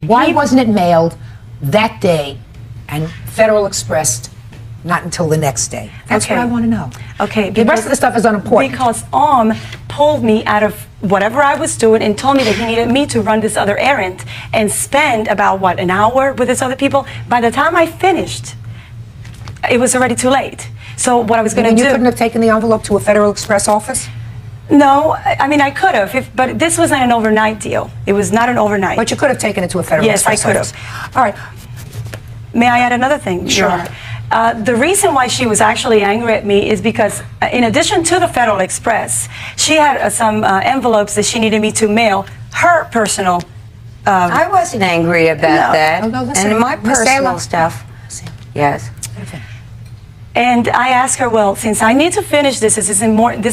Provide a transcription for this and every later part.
Why wasn't it mailed that day and Federal Express not until the next day? That's what I want to know. Okay. The rest of the stuff is unimportant. Because pulled me out of whatever I was doing and told me that he needed me to run this other errand and spend about, what, an hour with this other people. By the time I finished, it was already too late. So what I was going to do... You couldn't have taken the envelope to a Federal Express office? No, I mean, I could have, but this wasn't an overnight deal. It was not an overnight. But you could have taken it to a Federal Express office. Yes, I could have. All right. May I add another thing? Sure. The reason why she was actually angry at me is because, in addition to the Federal Express, she had some envelopes that she needed me to mail her personal. I wasn't angry about that. No, listen, and my Miss personal Saylor. stuff. Yes. And I asked her, well, since I need to finish this, this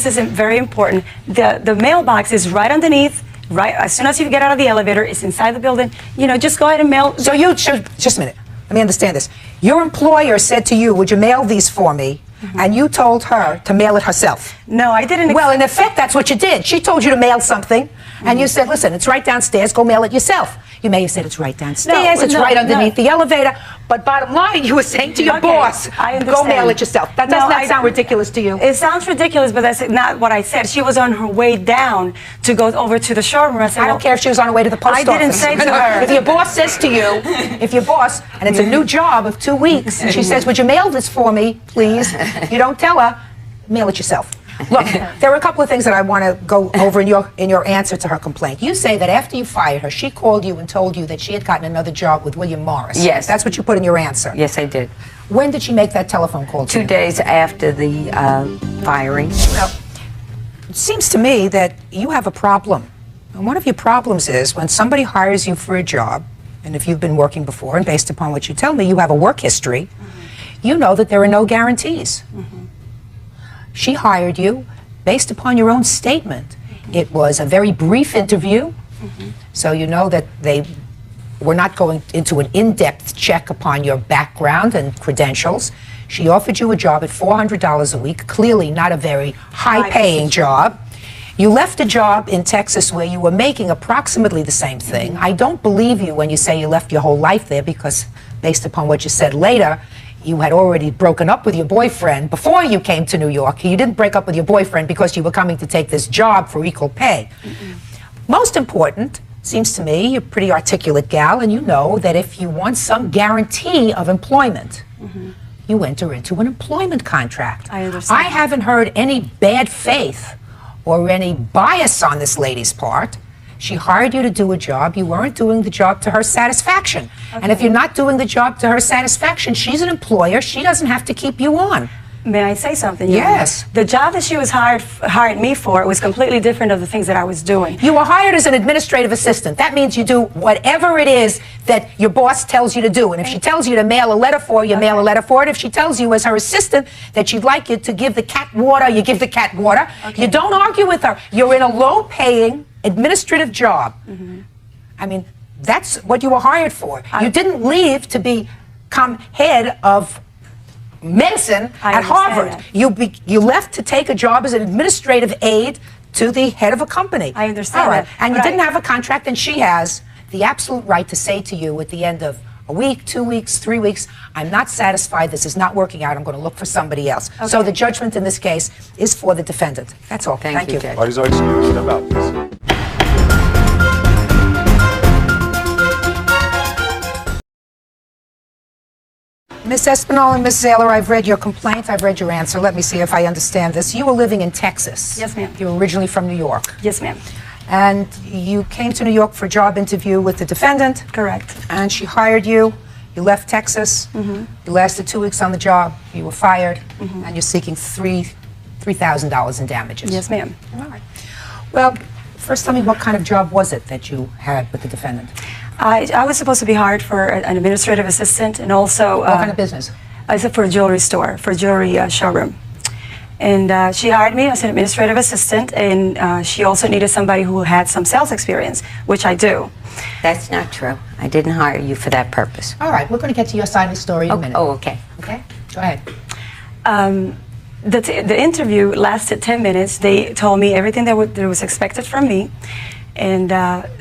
isn't very important. The mailbox is right underneath. Right as soon as you get out of the elevator, it's inside the building. You know, just go ahead and mail. So you should, just a minute. Let me understand this. Your employer said to you, would you mail these for me? And you told her to mail it herself. No, I didn't. Well, in effect, that's what you did. She told you to mail something, and you said, listen, it's right downstairs, go mail it yourself. You may have said it's right downstairs, it's right underneath the elevator, but bottom line, you were saying to your boss, go mail it yourself. That does not sound ridiculous to you. It sounds ridiculous, but that's not what I said. She was on her way down to go over to the showroom. I said, I don't care if she was on her way to the post office. I didn't say to her. If your boss says to you, if your boss, and it's a new job of 2 weeks, and she says, would you mail this for me, please? You don't tell her, mail it yourself. Look, there are a couple of things that I want to go over in your answer to her complaint. You say that after you fired her, she called you and told you that she had gotten another job with William Morris. Yes. That's what you put in your answer. Yes, I did. When did she make that telephone call to 2 you? days after the firing. Well, it seems to me that you have a problem. And one of your problems is when somebody hires you for a job, and if you've been working before, and based upon what you tell me, you have a work history, you know that there are no guarantees. She hired you based upon your own statement. It was a very brief interview, so you know that they were not going into an in-depth check upon your background and credentials. She offered you a job at $400 a week, clearly not a very high-paying job. You left a job in Texas where you were making approximately the same thing. I don't believe you when you say you left your whole life there because, based upon what you said later, you had already broken up with your boyfriend before you came to New York. You didn't break up with your boyfriend because you were coming to take this job for equal pay. Most important, seems to me, you're a pretty articulate gal, and you know that if you want some guarantee of employment, you enter into an employment contract. I understand. I haven't heard any bad faith or any bias on this lady's part. She hired you to do a job. You weren't doing the job to her satisfaction. And if you're not doing the job to her satisfaction, she's an employer. She doesn't have to keep you on. May I say something? Yes. The job that she was hired me for was completely different of the things that I was doing. You were hired as an administrative assistant. That means you do whatever it is that your boss tells you to do. And if she tells you to mail a letter for you, mail a letter for it. If she tells you as her assistant that she'd like you to give the cat water, you give the cat water. You don't argue with her. You're in a low-paying administrative job. I mean, that's what you were hired for. You didn't leave to become head of medicine at Harvard. You left to take a job as an administrative aide to the head of a company. I understand All right. that. And you didn't have a contract, and she has the absolute right to say to you at the end of a week, 2 weeks, 3 weeks, I'm not satisfied, this is not working out, I'm going to look for somebody else. So the judgment in this case is for the defendant. That's all. Thank you, Judge. What is our excuse about this? Ms. Espinal and Ms. Zaylor, I've read your complaint, I've read your answer. Let me see if I understand this. You were living in Texas. Yes, ma'am. You were originally from New York. Yes, ma'am. And you came to New York for a job interview with the defendant. Correct. And she hired you. You left Texas. You lasted 2 weeks on the job. You were fired. And you're seeking $3,000 in damages. Yes, ma'am. All right. Well, first tell me, what kind of job was it that you had with the defendant? I was supposed to be hired for an administrative assistant and also... What kind of business? I said for a jewelry store, for a jewelry showroom. And she hired me as an administrative assistant, and she also needed somebody who had some sales experience, which I do. That's not true. I didn't hire you for that purpose. All right, we're going to get to your side of the story in a minute. Oh, okay. Okay? Go ahead. The interview lasted 10 minutes. They told me everything that was expected from me. And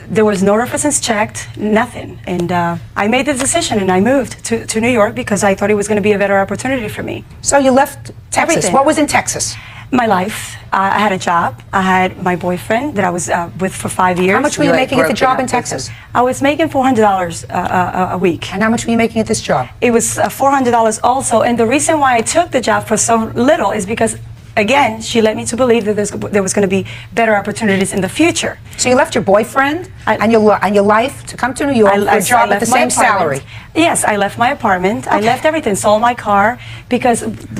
there was no references checked, nothing. And I made the decision and I moved to New York because I thought it was going to be a better opportunity for me. So you left Texas. Everything. What was in Texas? My life. I had a job. I had my boyfriend that I was with for 5 years. How much were you You had making at the broken job up in with Texas? I was making $400 a week. And how much were you making at this job? It was $400 also. And the reason why I took the job for so little is because, again, she led me to believe that there was going to be better opportunities in the future. So you left your boyfriend and your life to come to New York for a job at left the my same apartment. salary. Yes, I left my apartment. I Okay. left everything, sold my car, because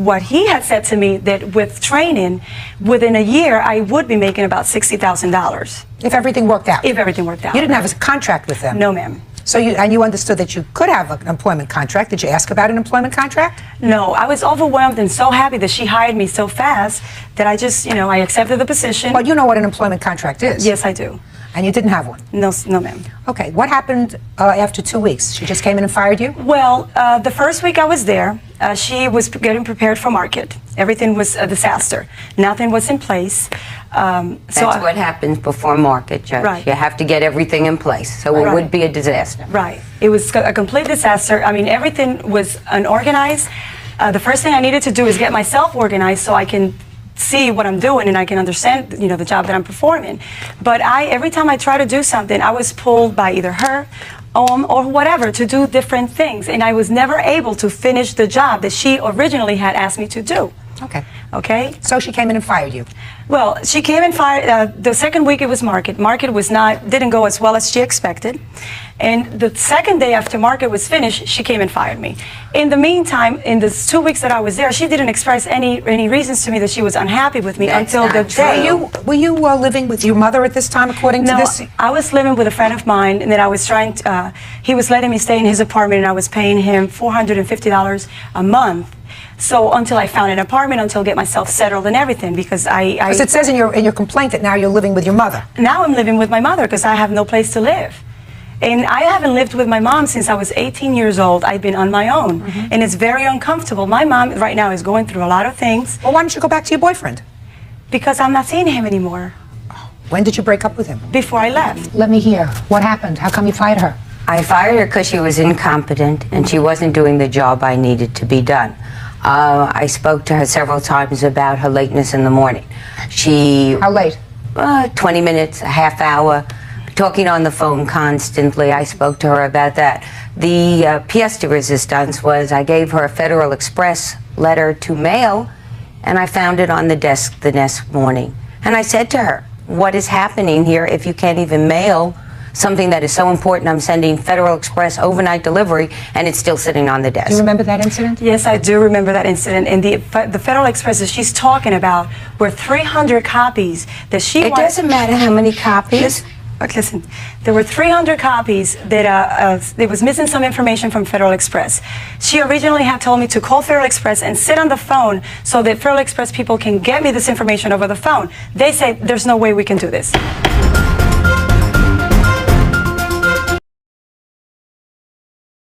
what he had said to me that with training, within a year, I would be making about $60,000 If everything worked out. if everything worked out. You didn't have a contract with them. No, ma'am. So you understood that you could have an employment contract. Did you ask about an employment contract? No, I was overwhelmed and so happy that she hired me so fast that I just, I accepted the position. Well, you know what an employment contract is. Yes, I do. And you didn't have one. No, no, ma'am. Okay. What happened after 2 weeks? She just came in and fired you? Well, the first week I was there, she was getting prepared for market. Everything was a disaster. Nothing was in place. That's what happens before market, Judge. Right. You have to get everything in place, so it Right. would be a disaster. Right. It was a complete disaster. I mean, everything was unorganized. The first thing I needed to do is get myself organized so I can see what I'm doing and I can understand, the job that I'm performing. But every time I try to do something, I was pulled by either her or whatever to do different things, and I was never able to finish the job that she originally had asked me to do. Okay. Okay. So she came in and fired you. Well, she came and fired. The second week it was market. Market didn't go as well as she expected. And the second day after market was finished, she came and fired me. In the meantime, in the 2 weeks that I was there, she didn't express any reasons to me that she was unhappy with me That's until the not true. day. Were you living with your mother at this time, according to No, this? I was living with a friend of mine, and that I was trying to. He was letting me stay in his apartment, and I was paying him $450 a month. So until I found an apartment, until I get myself settled and everything, because Because it says in your complaint that now you're living with your mother. now I'm living with my mother because I have no place to live. And I haven't lived with my mom since I was 18 years old. I've been on my own. And it's very uncomfortable. My mom right now is going through a lot of things Well, why don't you go back to your boyfriend? because I'm not seeing him anymore When did you break up with him? before I left. Let me hear. What happened? How come you fired her? I fired her because she was incompetent and she wasn't doing the job I needed to be done. I spoke to her several times about her lateness in the morning. How late? 20 minutes, a half hour, talking on the phone constantly. I spoke to her about that. The pièce de resistance was I gave her a Federal Express letter to mail, and I found it on the desk the next morning. And I said to her, what is happening here if you can't even mail something that is so important? I'm sending Federal Express overnight delivery, and it's still sitting on the desk. Do you remember that incident? Yes, I do remember that incident. And the Federal Express that she's talking about were 300 copies that she It wanted. doesn't matter how many copies. Listen, there were 300 copies that there was missing some information from Federal Express. She originally had told me to call Federal Express and sit on the phone so that Federal Express people can get me this information over the phone. They said, there's no way we can do this.